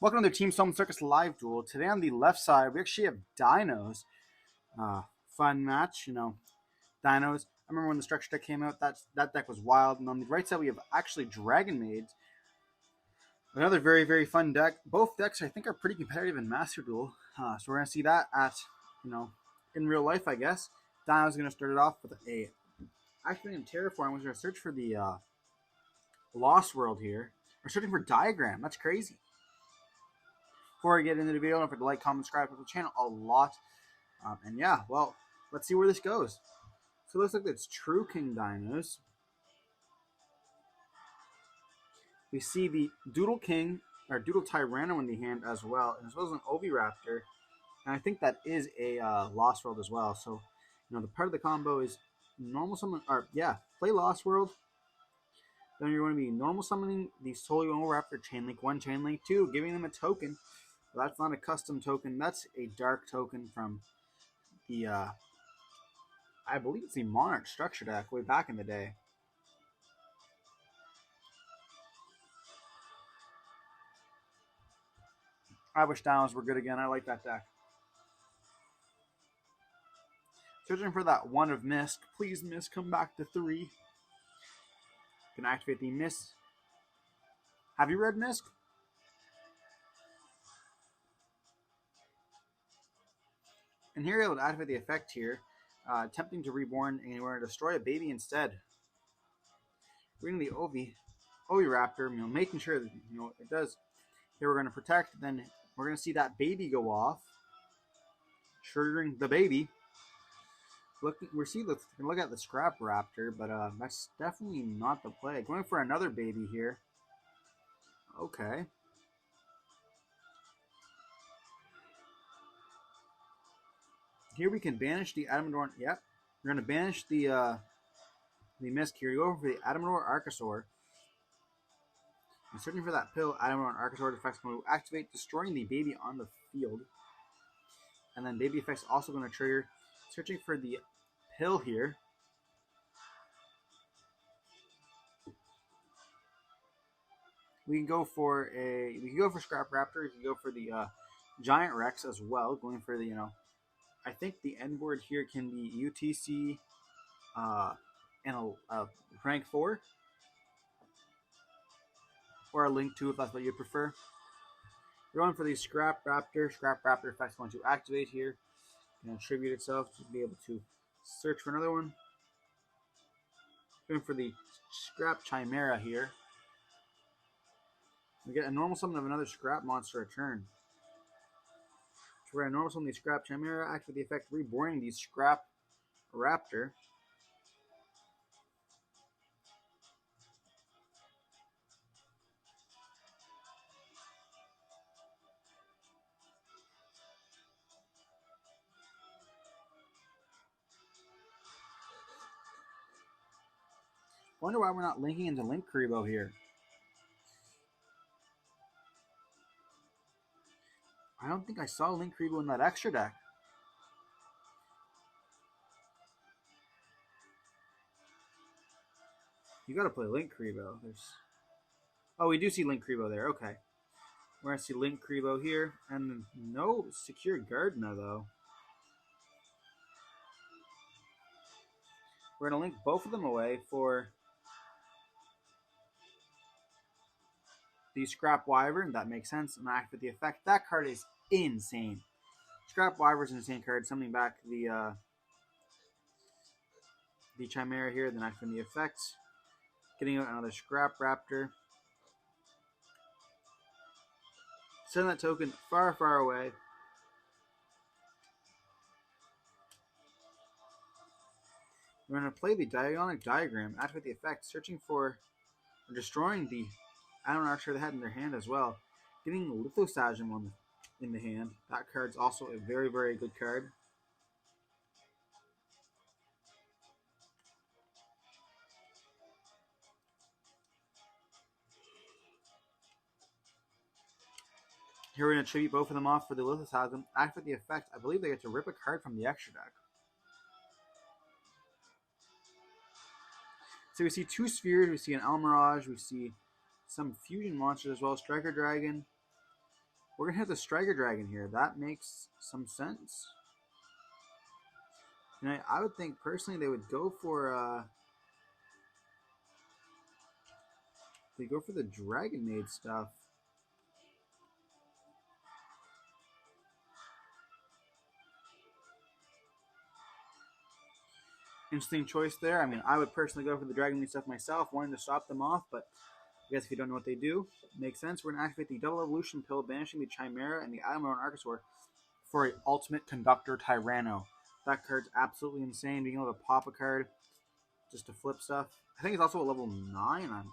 Welcome to the Team Solemn Circus live duel. Today on the left side, we actually have Dinos. Fun match, Dinos. I remember when the structure deck came out, that deck was wild. And on the right side, we have actually Dragonmaids. Another very, very fun deck. Both decks, I think, are pretty competitive in Master Duel. So we're going to see that in real life, I guess. Dino's going to start it off with actually in Terraform, we're going to search for the Lost World here. We're searching for Diagram. That's crazy. Before I get into the video, don't forget to like, comment, subscribe to the channel a lot. And yeah, well, let's see where this goes. So it looks like it's True King Dinos. We see the Doodle King, or Doodle Tyranno in the hand as well as an Oviraptor. And I think that is a Lost World as well. So, the part of the combo is normal summon, play Lost World. Then you're going to be normal summoning the Solemn Oviraptor Chainlink 1, Chainlink 2, giving them a token. Well, that's not a custom token. That's a dark token from the, I believe it's the Monarch structure deck way back in the day. I wish Dinos were good again. I like that deck. Searching for that 1 of Mist. Please, Mist, come back to 3. Can activate the Mist. Have you read Mist? And here you're able to activate the effect here, attempting to reborn, and we're going to destroy a baby instead. Reading the Oviraptor, making sure that it does. Here we're going to protect. Then we're going to see that baby go off, triggering the baby. Look at the Scrap Raptor, but that's definitely not the play. Going for another baby here. Okay. Here we can banish the Adamantine. Yep. We're going to banish the Mist here. You go for the Adamantine Archosaur. And searching for that pill, Adamantine Archosaur effects going to activate, destroying the baby on the field. And then baby effects also going to trigger. Searching for the pill here. We can go for Scrap Raptor. You can go for the Giant Rex as well. Going for the I think the end board here can be UTC and a rank 4. Or a link 2 if that's what you prefer. You're going for the Scrap Raptor. Scrap Raptor effect's going to activate here. And attribute itself to be able to search for another one. Going for the Scrap Chimera here. We get a normal summon of another Scrap monster a turn. So we're going to normal summon the Scrap Chimera, activate the effect reborning the Scrap Raptor. Wonder why we're not linking into Link Kuriboh here. I don't think I saw Link Kuriboh in that extra deck. You gotta play Link Kuriboh. Oh, we do see Link Kuriboh there. Okay. We're gonna see Link Kuriboh here. And no secure Gardena, though. We're gonna link both of them away for the Scrap Wyvern. That makes sense. And activate the effect. That card is insane. Scrap Wyvern's an insane card. Summoning back the Chimera here, then activating the effects. Getting out another Scrap Raptor. Send that token far, far away. We're going to play the Diagonal Diagram. Activate the effect. Searching for or destroying the Adamantine Archer they had in their hand as well. Getting Lithosagem in the hand. That card's also a very, very good card. Here we're going to tribute both of them off for the Lithosagem. Activate the effect. I believe they get to rip a card from the extra deck. So we see 2 spheres. We see an Almirage. We see some fusion monsters as well. Striker Dragon. We're gonna have the Striker Dragon here. That makes some sense. And I would think personally they would go for they go for the Dragonmaid stuff. Interesting choice there. I mean, I would personally go for the Dragonmaid stuff myself, wanting to stop them off, but I guess if you don't know what they do, it makes sense. We're going to activate the Double Evolution Pill, banishing the Chimera and the Admiral and Archosaur for an Ultimate Conductor Tyranno. That card's absolutely insane. Being able to pop a card just to flip stuff. I think it's also a level 9. I'm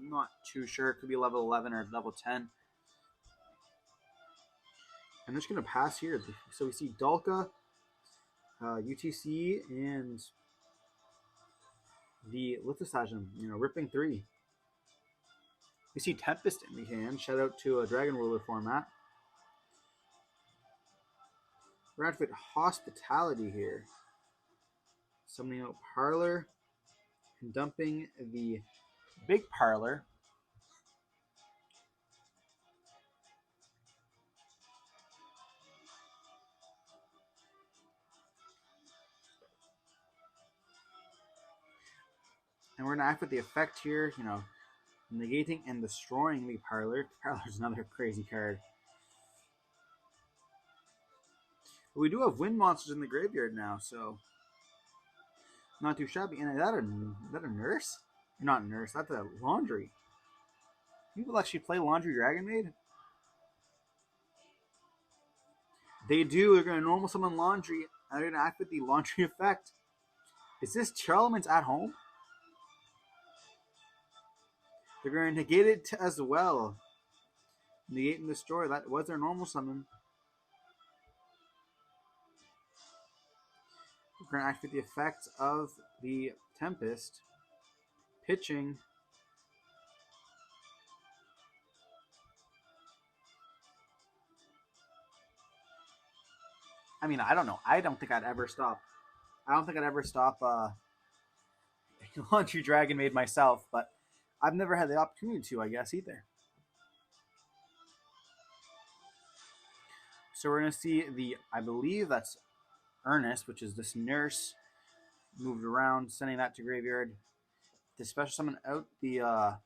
not too sure. It could be a level 11 or level 10. I'm just going to pass here. So we see Dalka, UTC, and the Lithosagem, ripping 3. We see Tempest in the hand. Shout out to a Dragon Ruler format. We're going to fit Hospitality here. Summoning out Parlor and dumping the big Parlor. And we're going to act with the effect here, negating and destroying the Parlor. Parlor's another crazy card. But we do have wind monsters in the graveyard now, so not too shabby. And is that a nurse? Not a nurse, that's a laundry. People actually play Laundry Dragonmaid? They do. They're going to normal summon Laundry, and they're going to act with the Laundry effect. Is this Charlemagne's at home? They're going to negate it as well. Negate and destroy. That was their normal summon. We're going to activate the effect of the Tempest. Pitching. I mean, I don't know. I don't think I'd ever stop. Laundry Dragonmaid myself, but I've never had the opportunity to, I guess, either. So we're going to see I believe that's Ernest, which is this nurse, moved around, sending that to graveyard. To special summon out the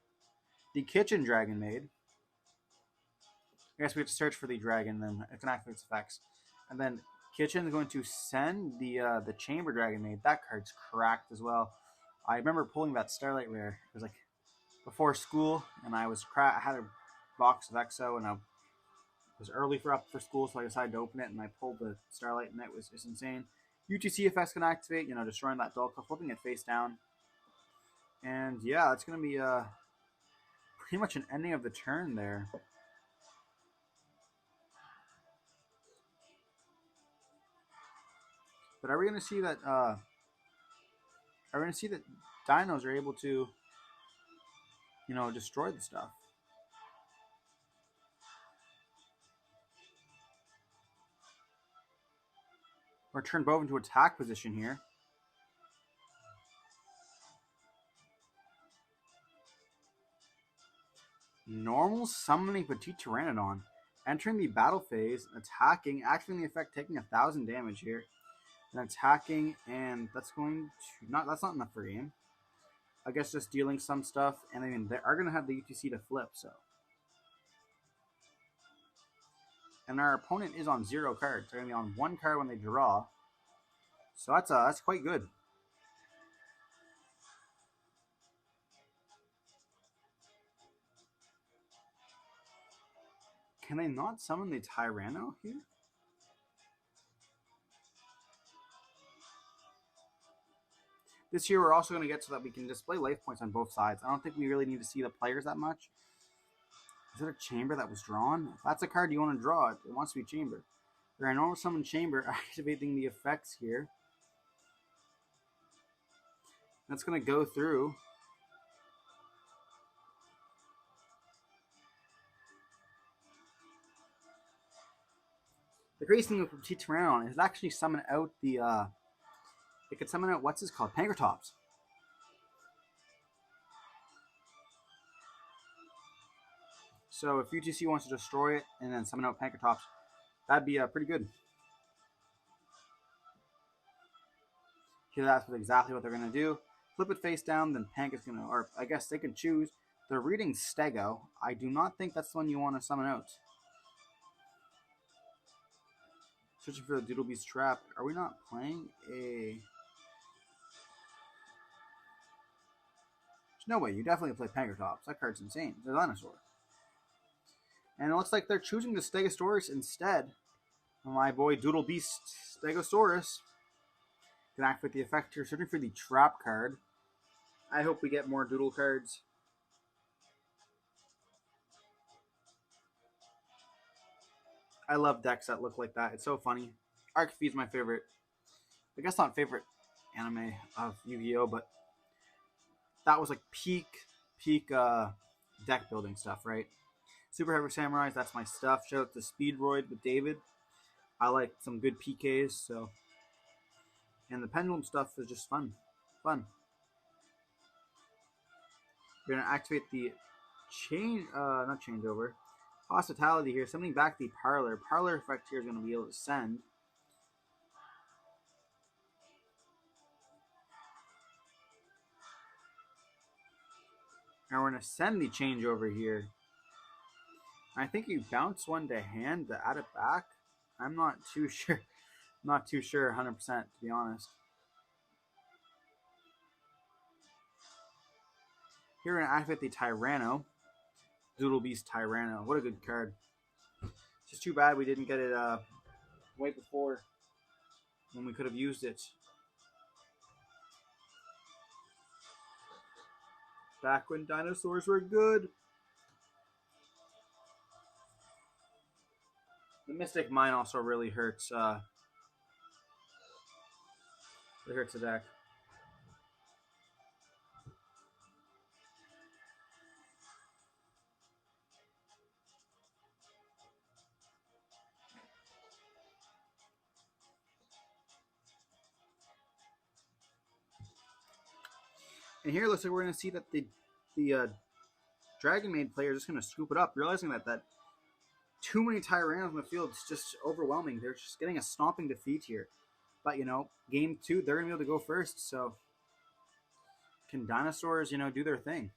kitchen Dragonmaid. I guess we have to search for the dragon, then it can activate its effects. And then Kitchen is going to send the Chamber Dragonmaid. That card's cracked as well. I remember pulling that Starlight Rare. It was like before school, and I had a box of EXO, and I was early for school, so I decided to open it, and I pulled the Starlight, and it was just insane. UTC effects can activate, destroying that Dalka, flipping it face down. And yeah, it's going to be pretty much an ending of the turn there. But are we going to see that dinos are able to, destroy the stuff? Or turn both into attack position here. Normal summoning Petit Pteranodon. Entering the battle phase, attacking, activating the effect, taking 1,000 damage here. And attacking, and that's not enough for game. I guess just dealing some stuff, and I mean, they are going to have the UTC to flip, so. And our opponent is on 0 cards. They're going to be on 1 card when they draw. So that's quite good. Can they not summon the Tyranno here? This year, we're also going to get so that we can display life points on both sides. I don't think we really need to see the players that much. Is it a Chamber that was drawn? If that's a card you want to draw, it wants to be Chamber. We're going to normal summon Chamber, activating the effects here. That's going to go through. The great thing with Petit Pteranodon is it actually summon out the it could summon out what's this called? Pankratops. So if UTC wants to destroy it and then summon out Pankratops, that'd be pretty good. Here, that's exactly what they're going to do. Flip it face down, then Pank is going to, or I guess they can choose. They're reading Stego. I do not think that's the one you want to summon out. Searching for the Doodlebee's Trap. Are we not playing a... There's no way. You definitely play Pankratops. That card's insane. It's a dinosaur. And it looks like they're choosing the Stegosaurus instead. My boy Doodle Beast Stegosaurus. Can activate the effect here. Searching for the Trap card. I hope we get more Doodle cards. I love decks that look like that. It's so funny. Arcfee is my favorite. I guess not favorite anime of Yu-Gi-Oh, but that was like peak deck building stuff, right? Super Heavy Samurais, that's my stuff. Shout out to Speedroid with David. I like some good PKs, so. And the Pendulum stuff is just fun. Fun. We're going to activate the not changeover. Hospitality here. Sending back the Parlor. Parlor effect here is going to be able to send. And we're going to send the changeover here. I think you bounce one to hand to add it back. I'm not too sure. Not too sure 100% to be honest. Here we're going to activate the Tyranno. Doodle Beast Tyranno. What a good card. It's just too bad we didn't get it way before when we could have used it. Back when dinosaurs were good. The Mystic Mine also really hurts. It hurts the deck. And here it looks like we're going to see that the Dragonmaid player is just going to scoop it up, realizing that too many Tyrannos in the field is just overwhelming. They're just getting a stomping defeat here. But, you know, game 2, they're going to be able to go first. So, can dinosaurs, you know, do their thing?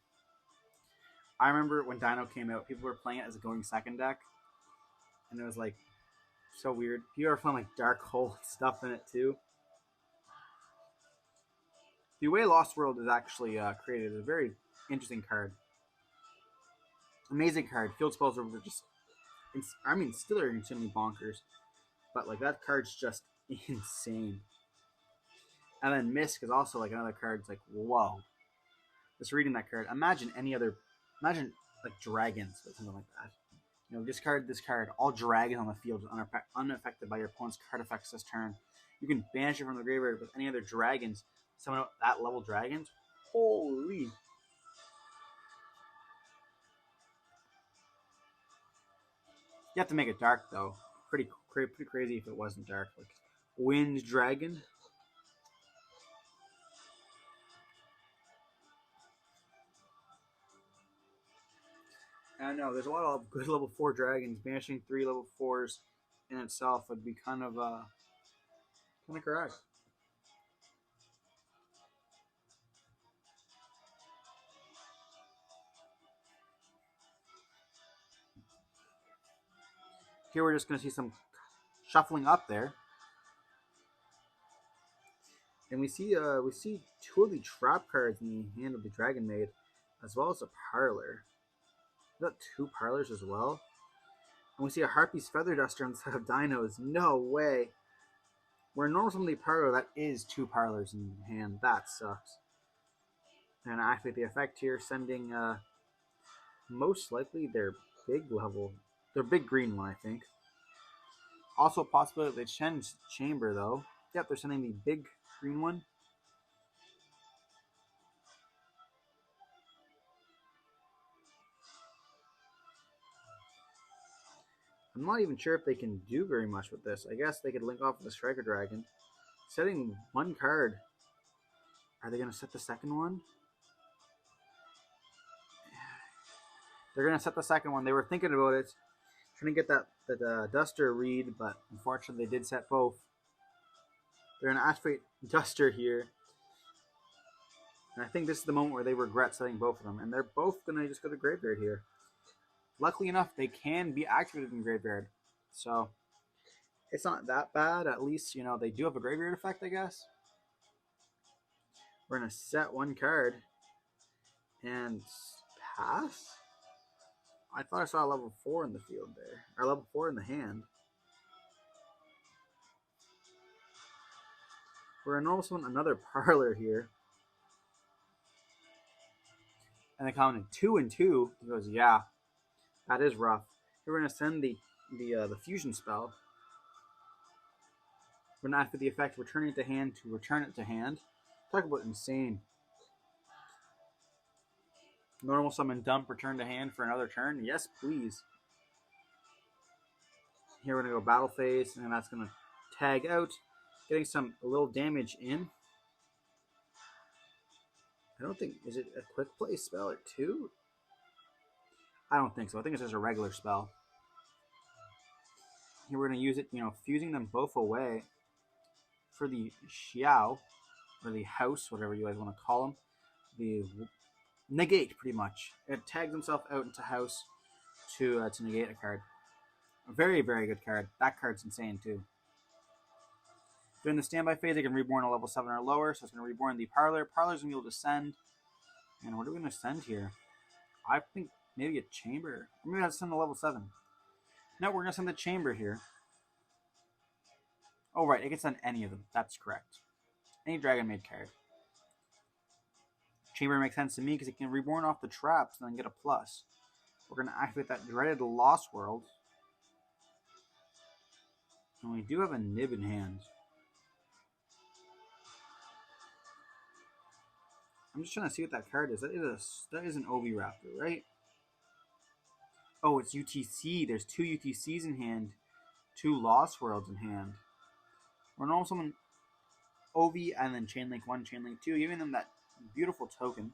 I remember when Dino came out, people were playing it as a going second deck. And it was, like, so weird. You ever found, like, Dark Hole stuff in it, too? The way Lost World is actually created is a very interesting card. Amazing card. Field spells are just... I mean, still are insanely bonkers. But, like, that card's just insane. And then Misk is also, like, another card. It's like, whoa. Just reading that card. Imagine any other... Imagine, like, dragons or something like that. You know, discard this card. All dragons on the field unaffected by your opponent's card effects this turn. You can banish it from the graveyard with any other dragons. Some of that level dragons. Holy. You have to make it dark, though. Pretty crazy if it wasn't dark. Like, Wind Dragon. I don't know. There's a lot of good level 4 dragons. Banishing 3 level 4s in itself would be kind of correct. Here we're just going to see some shuffling up there. And we see 2 of the trap cards in the hand of the Dragonmaid, as well as a Parlor. Is that 2 Parlors as well? And we see a Harpy's Feather Duster instead of Dinos. No way. Where normal summon the Parlor, that is 2 Parlors in hand. That sucks. And I activate the effect here, sending most likely their big green one, I think. Also a possibility they change chamber though. Yep, they're sending the big green one. I'm not even sure if they can do very much with this. I guess they could link off with the Striker Dragon. Setting 1 card. Are they going to set the second one? They're going to set the second one. They were thinking about it, trying to get that Duster read, but unfortunately they did set both. They're going to activate Duster here. And I think this is the moment where they regret setting both of them. And they're both going to just go to Graveyard here. Luckily enough, they can be activated in Graveyard. So, it's not that bad. At least, you know, they do have a Graveyard effect, I guess. We're going to set one card. And pass? I thought I saw a level 4 in the field there. Or level 4 in the hand. We're going to normal summon another Parlor here. And they count in 2 and 2. He goes, yeah, that is rough. Here we're going to send the fusion spell. We're going to activate the effect returning it to hand to return it to hand. Talk about insane. Normal summon dump return to hand for another turn. Yes, please. Here we're going to go battle phase, and that's going to tag out, getting a little damage in. I don't think, is it a quick play spell or 2? I don't think so. I think it's just a regular spell. Here we're going to use it, you know, fusing them both away for the Xiao, or the house, whatever you guys want to call them. The negate, pretty much. It tags himself out into house to negate a card. A very, very good card. That card's insane, too. During the standby phase, they can reborn a level 7 or lower, so it's going to reborn the Parlor. Parlor's going to be able to send. And what are we going to send here? I think maybe a Chamber. I'm going to send a level 7. No, we're going to send the Chamber here. Oh, right. It can send any of them. That's correct. Any Dragonmaid card. Chamber makes sense to me because it can reborn off the traps and then get a plus. We're going to activate that dreaded Lost World. And we do have a Nib in hand. I'm just trying to see what that card is. That is an Obi Raptor, right? Oh, it's UTC. There's 2 UTCs in hand. 2 Lost Worlds in hand. We're normal summon Ovi and then Chainlink 1, Chainlink 2, giving them that beautiful token.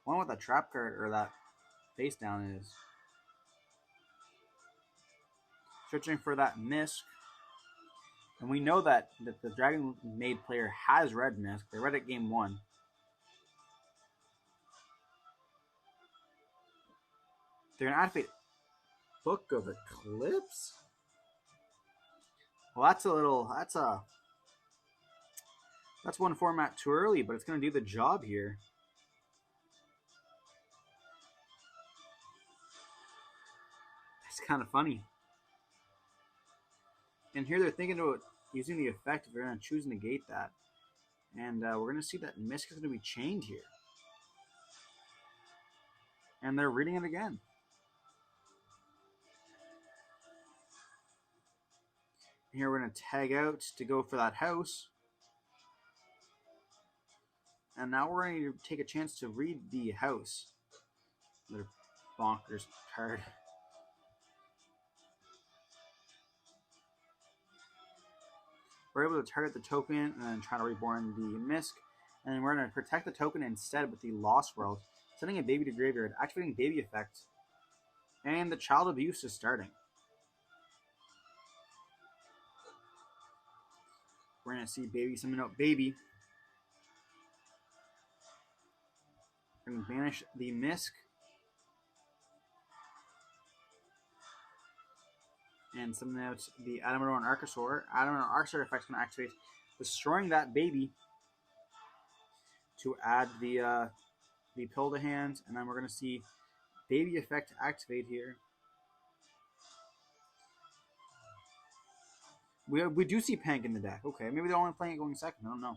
I wonder what that trap card or that face down is. Searching for that Misk. And we know that the Dragonmaid player has read Misk. They read it game 1. They're going to activate Book of Eclipse? Well, that's one format too early, but it's going to do the job here. It's kind of funny. And here they're thinking about using the effect if they're going to choose to negate that. And we're going to see that Misk is going to be chained here. And they're reading it again. Here we're going to tag out to go for that house. And now we're going to take a chance to read the house. Another bonkers card. We're able to target the token and then try to reborn the Misk. And then we're going to protect the token instead with the Lost World. Sending a baby to graveyard, activating baby effect. And the child abuse is starting. We're going to see baby summon out baby. We're going to banish the Misk. And summon out the Adamantine and Archosaur. Adamantine and Archosaur effect is going to activate, destroying that baby to add the pill to hand. And then we're going to see baby effect activate here. We do see Pank in the deck. Okay, maybe they're only playing it going second. I don't know.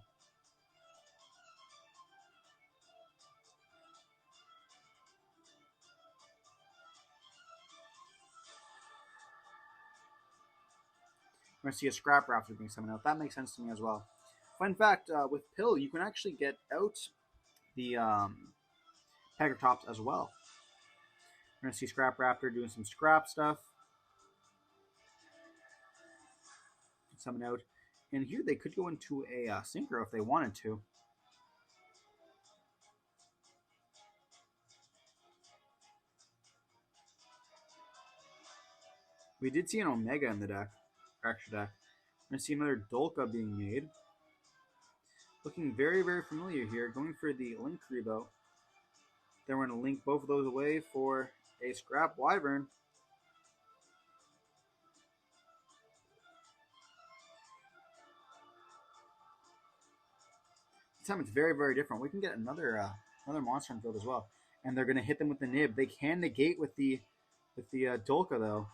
We're going to see a Scrap Raptor being summoned out. That makes sense to me as well. Fun fact, with Pill, you can actually get out the Pegatrops as well. We're going to see Scrap Raptor doing some scrap stuff. Summon out. And here they could go into a Synchro if they wanted to. We did see an Omega in the deck, or extra deck. We're going to see another Dolka being made. Looking very, very familiar here. Going for the Link Rebo. Then we're going to link both of those away for a Scrap Wyvern. This time it's very, very different. We can get another monster on field as well. And they're going to hit them with the Nib. They can negate with the Dolka, though.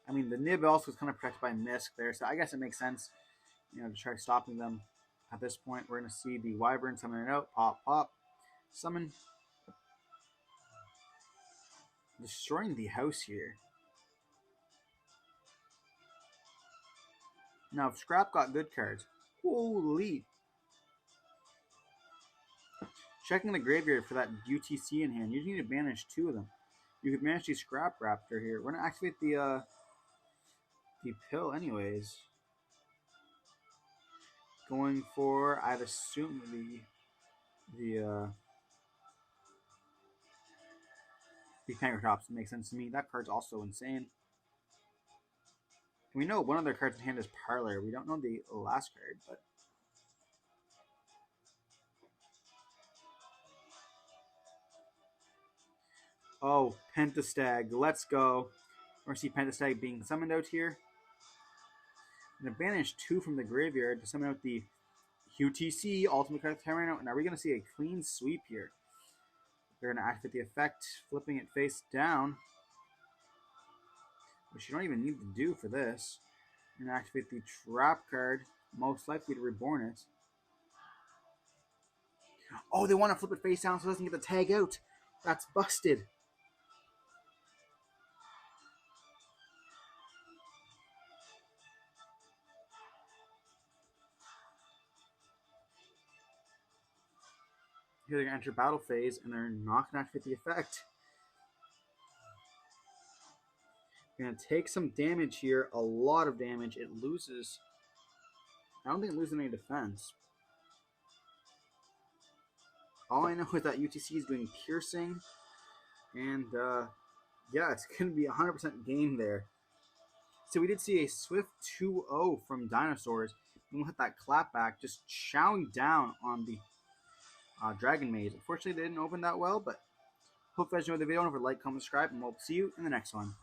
I mean, the Nib also is kind of protected by Misk there, so I guess it makes sense, to try stopping them. At this point, we're going to see the Wyvern summon it out. Pop, pop. Summon. Destroying the house here. Now, if Scrap got good cards. Holy. Checking the graveyard for that UTC in hand. You need to banish 2 of them. You could manage the Scrap Raptor here. We're going to activate the pill anyways. Going for, I'd assume, the Pankratops makes sense to me. That card's also insane. We know one of their cards in hand is Parlor. We don't know the last card, but oh, Pentastag. Let's go. We're going to see Pentastag being summoned out here. I'm going to banish 2 from the graveyard to summon out the UTC, Ultimate Card Tyranno. And are we going to see a clean sweep here? They're going to activate the effect, flipping it face down. Which you don't even need to do for this. You're going to activate the Trap card, most likely to Reborn it. Oh, they want to flip it face down so it doesn't get the tag out. That's busted. Here they're going to enter battle phase, and they're not going to activate the effect. They're going to take some damage here, a lot of damage. It loses. I don't think it loses any defense. All I know is that UTC is doing piercing, and yeah, it's going to be 100% gain there. So we did see a swift 2-0 from Dinosaurs. And we'll hit that clapback, just chowing down on the Dragonmaid. Unfortunately, they didn't open that well, but hope you guys enjoyed the video. Don't forget to like, comment, subscribe, and we'll see you in the next one.